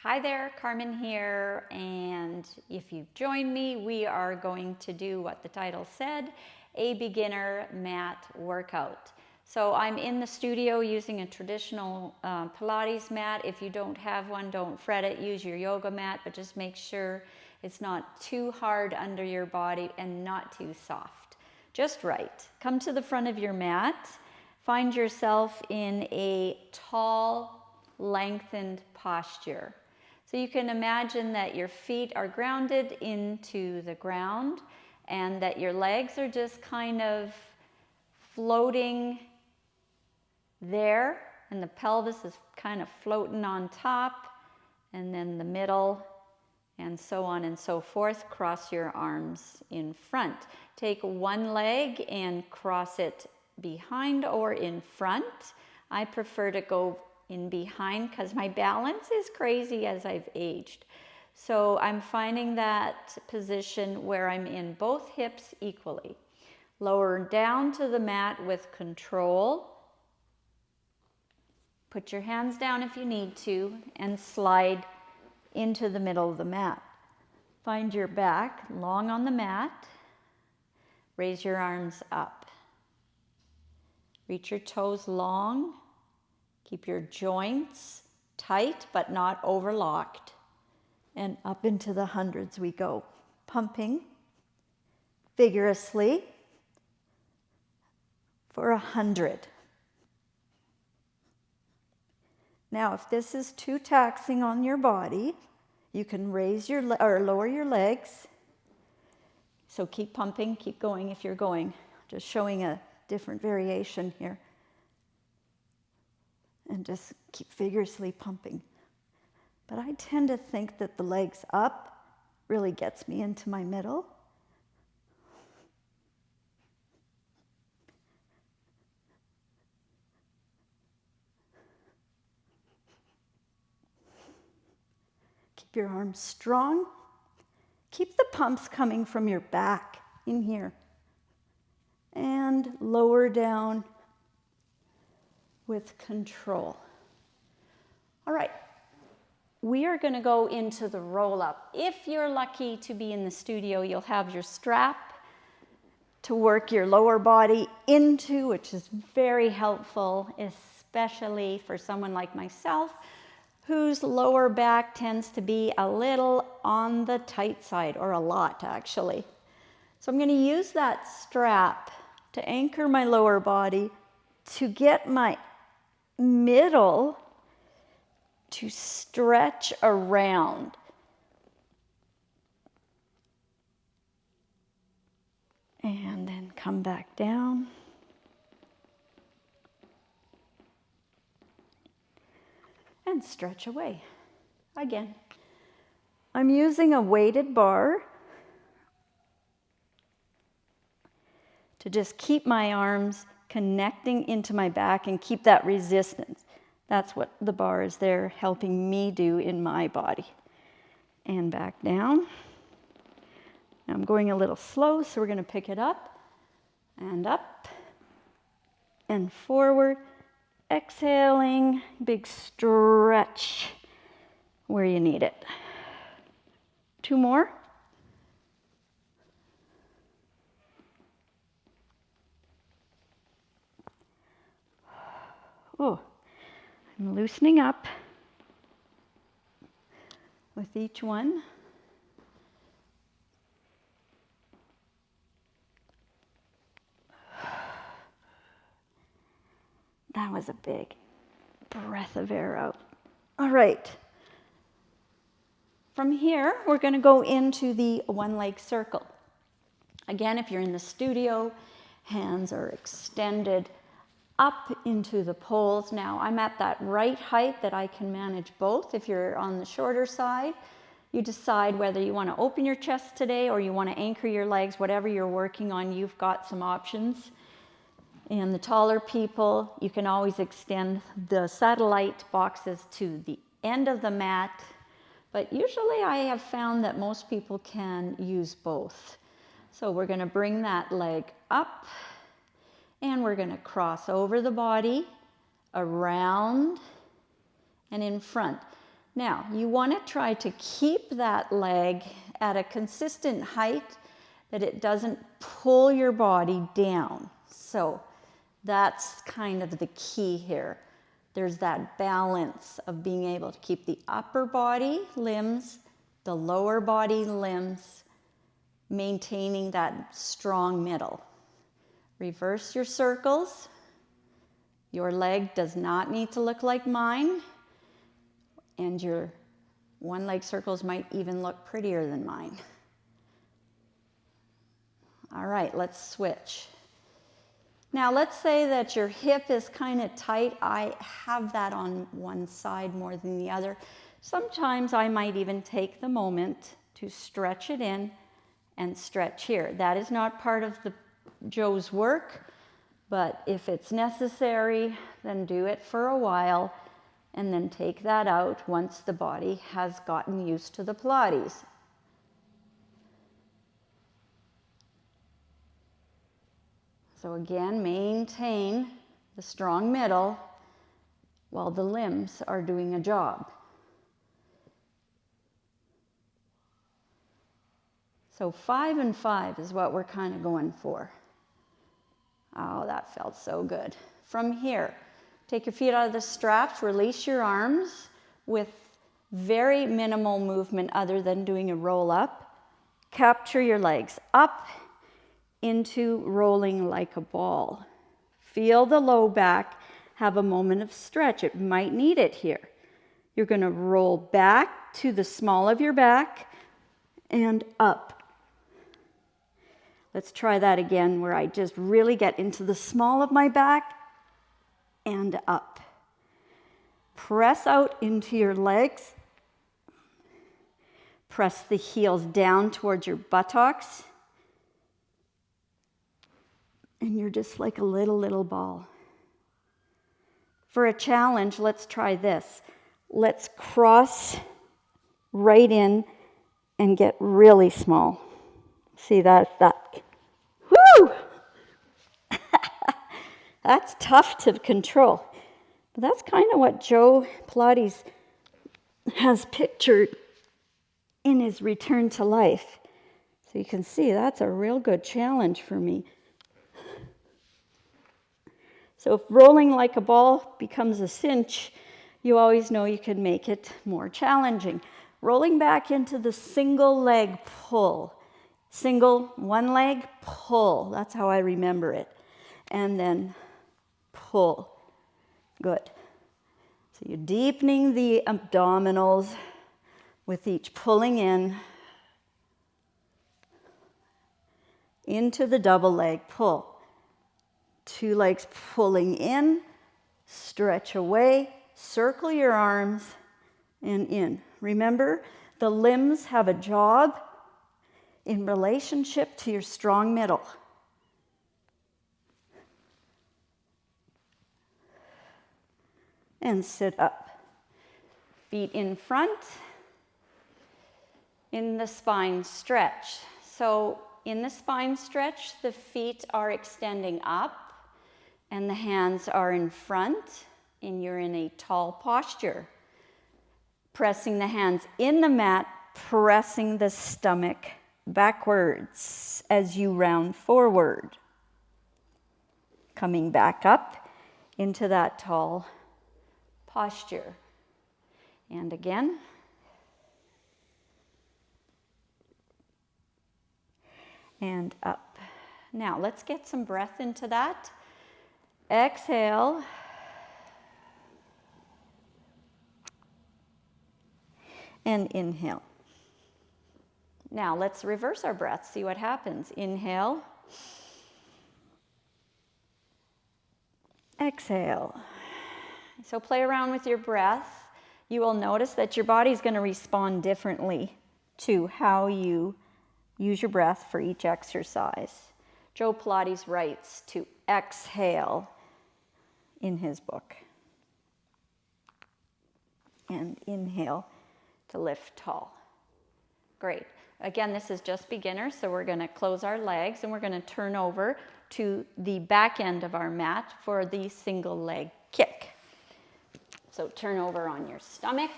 Hi there, Carmen here, and if you've joined me, we are going to do what the title said, a beginner mat workout. So I'm in the studio using a traditional Pilates mat. If you don't have one, don't fret it, use your yoga mat, but just make sure it's not too hard under your body and not too soft. Just right. Come to the front of your mat, find yourself in a tall, lengthened posture. So you can imagine that your feet are grounded into the ground and that your legs are just kind of floating there, and the pelvis is kind of floating on top, and then the middle, and so on and so forth. Cross your arms in front. Take one leg and cross it behind or in front. I prefer to go in behind because my balance is crazy as I've aged. So I'm finding that position where I'm in both hips equally. Lower down to the mat with control. Put your hands down if you need to and slide into the middle of the mat. Find your back long on the mat. Raise your arms up. Reach your toes long. Keep your joints tight but not overlocked. And up into the hundreds we go. Pumping vigorously for 100. Now, if this is too taxing on your body, you can raise your or lower your legs. So keep pumping, keep going if you're going. Just showing a different variation here. And just keep vigorously pumping. But I tend to think that the legs up really gets me into my middle. Keep your arms strong. Keep the pumps coming from your back in here. And lower down with control. All right, we are going to go into the roll up. If you're lucky to be in the studio, you'll have your strap to work your lower body into, which is very helpful, especially for someone like myself, whose lower back tends to be a little on the tight side, or a lot actually. So I'm going to use that strap to anchor my lower body to get my middle to stretch around. And then come back down. And stretch away. Again. I'm using a weighted bar to just keep my arms connecting into my back and keep that resistance. That's what the bar is there helping me do in my body. And back down. Now I'm going a little slow, so we're going to pick it up and forward. Exhaling, big stretch where you need it. 2 more. Oh, I'm loosening up with each one. That was a big breath of air out. All right. From here, we're going to go into the one-leg circle. Again, if you're in the studio, hands are extended up into the poles. Now, I'm at that right height that I can manage both. If you're on the shorter side, you decide whether you want to open your chest today or you want to anchor your legs, whatever you're working on, you've got some options. And the taller people, you can always extend the satellite boxes to the end of the mat. But usually I have found that most people can use both. So we're going to bring that leg up and we're going to cross over the body, around and in front. Now, you want to try to keep that leg at a consistent height that it doesn't pull your body down. So that's kind of the key here. There's that balance of being able to keep the upper body limbs, the lower body limbs, maintaining that strong middle. Reverse your circles. Your leg does not need to look like mine, and your one leg circles might even look prettier than mine. All right, let's switch. Now let's say that your hip is kind of tight. I have that on one side more than the other. Sometimes I might even take the moment to stretch it in and stretch here. That is not part of the Joe's work, but if it's necessary, then do it for a while and then take that out once the body has gotten used to the Pilates. So again, maintain the strong middle while the limbs are doing a job. So 5 and 5 is what we're kind of going for. Oh, that felt so good. From here, take your feet out of the straps, release your arms with very minimal movement other than doing a roll up. Capture your legs up into rolling like a ball. Feel the low back have a moment of stretch. It might need it here. You're going to roll back to the small of your back and up. Let's try that again where I just really get into the small of my back and up. Press out into your legs. Press the heels down towards your buttocks. And you're just like a little ball. For a challenge, let's try this. Let's cross right in and get really small. See that? Woo! That's tough to control. But that's kind of what Joe Pilates has pictured in his return to life. So you can see that's a real good challenge for me. So if rolling like a ball becomes a cinch, you always know you can make it more challenging. Rolling back into the single leg pull. Single, one leg, pull. That's how I remember it. And then pull. Good. So you're deepening the abdominals with each pulling in into the double leg pull. 2 legs pulling in, stretch away, circle your arms, and in. Remember, the limbs have a job in relationship to your strong middle. And sit up. Feet in front, in the spine stretch. So in the spine stretch, the feet are extending up and the hands are in front, and you're in a tall posture. Pressing the hands in the mat, pressing the stomach backwards as you round forward. Coming back up into that tall posture. And again. And up. Now let's get some breath into that. Exhale. And inhale. Now let's reverse our breath, see what happens. Inhale. Exhale. So play around with your breath. You will notice that your body is going to respond differently to how you use your breath for each exercise. Joe Pilates writes to exhale in his book. And inhale to lift tall. Great. Again, this is just beginner, so we're going to close our legs and we're going to turn over to the back end of our mat for the single leg kick. So turn over on your stomach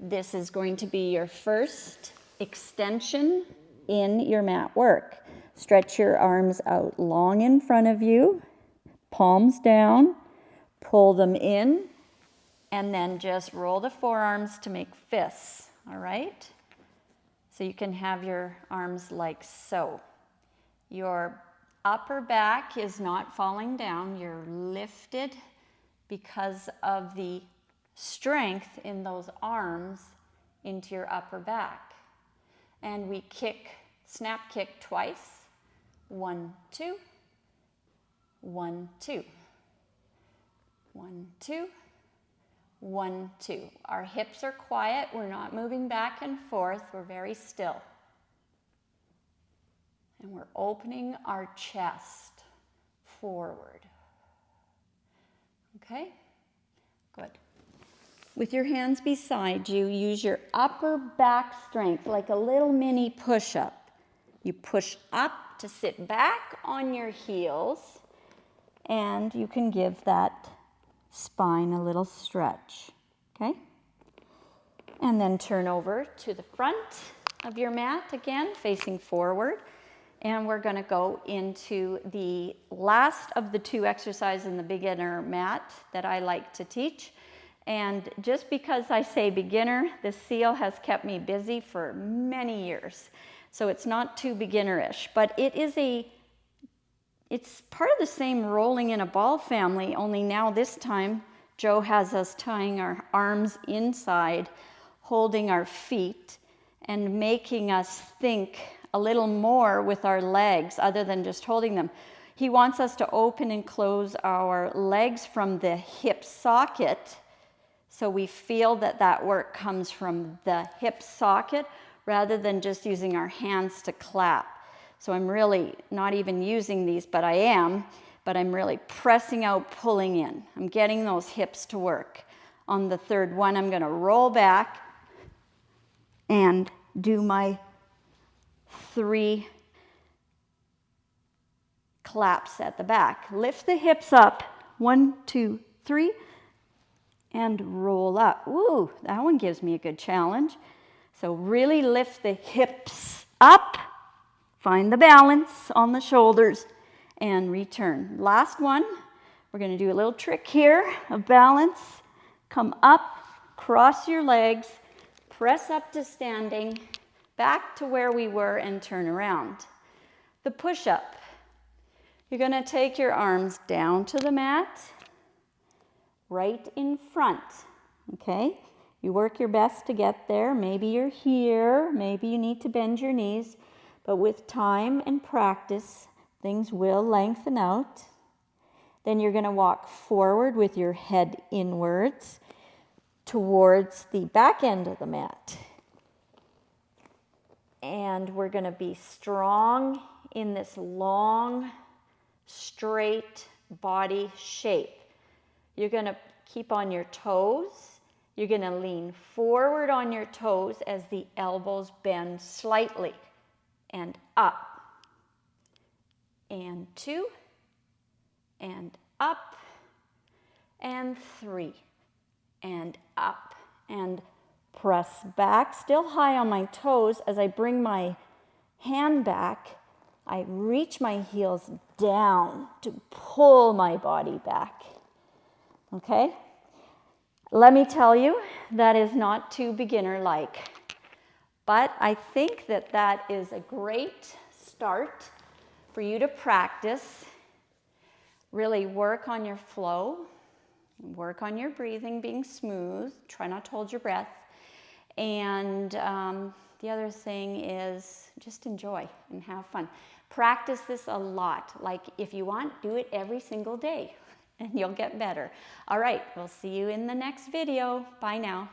This is going to be your first extension in your mat work. Stretch your arms out long in front of you, palms down, pull them in, and then just roll the forearms to make fists, all right? So you can have your arms like so. Your upper back is not falling down. You're lifted because of the strength in those arms into your upper back. And we kick, snap kick twice. 1, 2, 1, 2, 1, 2, 1, 2. Our hips are quiet. We're not moving back and forth. We're very still. And we're opening our chest forward. Okay? Good. With your hands beside you, use your upper back strength like a little mini push-up. You push up to sit back on your heels, and you can give that spine a little stretch. Okay? And then turn over to the front of your mat again, facing forward. And we're going to go into the last of the 2 exercises in the beginner mat that I like to teach. And just because I say beginner, the seal has kept me busy for many years. So it's not too beginnerish, but it's part of the same rolling in a ball family, only now this time Joe has us tying our arms inside, holding our feet, and making us think a little more with our legs other than just holding them. He wants us to open and close our legs from the hip socket, so we feel that that work comes from the hip socket rather than just using our hands to clap. So I'm really not even using these, but I'm really pressing out, pulling in. I'm getting those hips to work. On the third one, I'm going to roll back and do my 3 claps at the back. Lift the hips up. 1, 2, 3. And roll up. Ooh, that one gives me a good challenge. So really lift the hips up. Find the balance on the shoulders and return. Last one. We're going to do a little trick here of balance. Come up, cross your legs, press up to standing, back to where we were, and turn around. The push-up. You're going to take your arms down to the mat, right in front, okay? You work your best to get there. Maybe you're here, maybe you need to bend your knees, but with time and practice, things will lengthen out. Then you're going to walk forward with your head inwards towards the back end of the mat. And we're going to be strong in this long, straight body shape. You're going to keep on your toes. You're going to lean forward on your toes as the elbows bend slightly. And up. And 2. And up. And 3. And up. And press back, still high on my toes. As I bring my hand back, I reach my heels down to pull my body back. Okay? Let me tell you, that is not too beginner-like. But I think that that is a great start for you to practice. Really work on your flow. Work on your breathing, being smooth. Try not to hold your breath. And the other thing is just enjoy and have fun. Practice this a lot. Like if you want, do it every single day and you'll get better. All right, we'll see you in the next video. Bye now.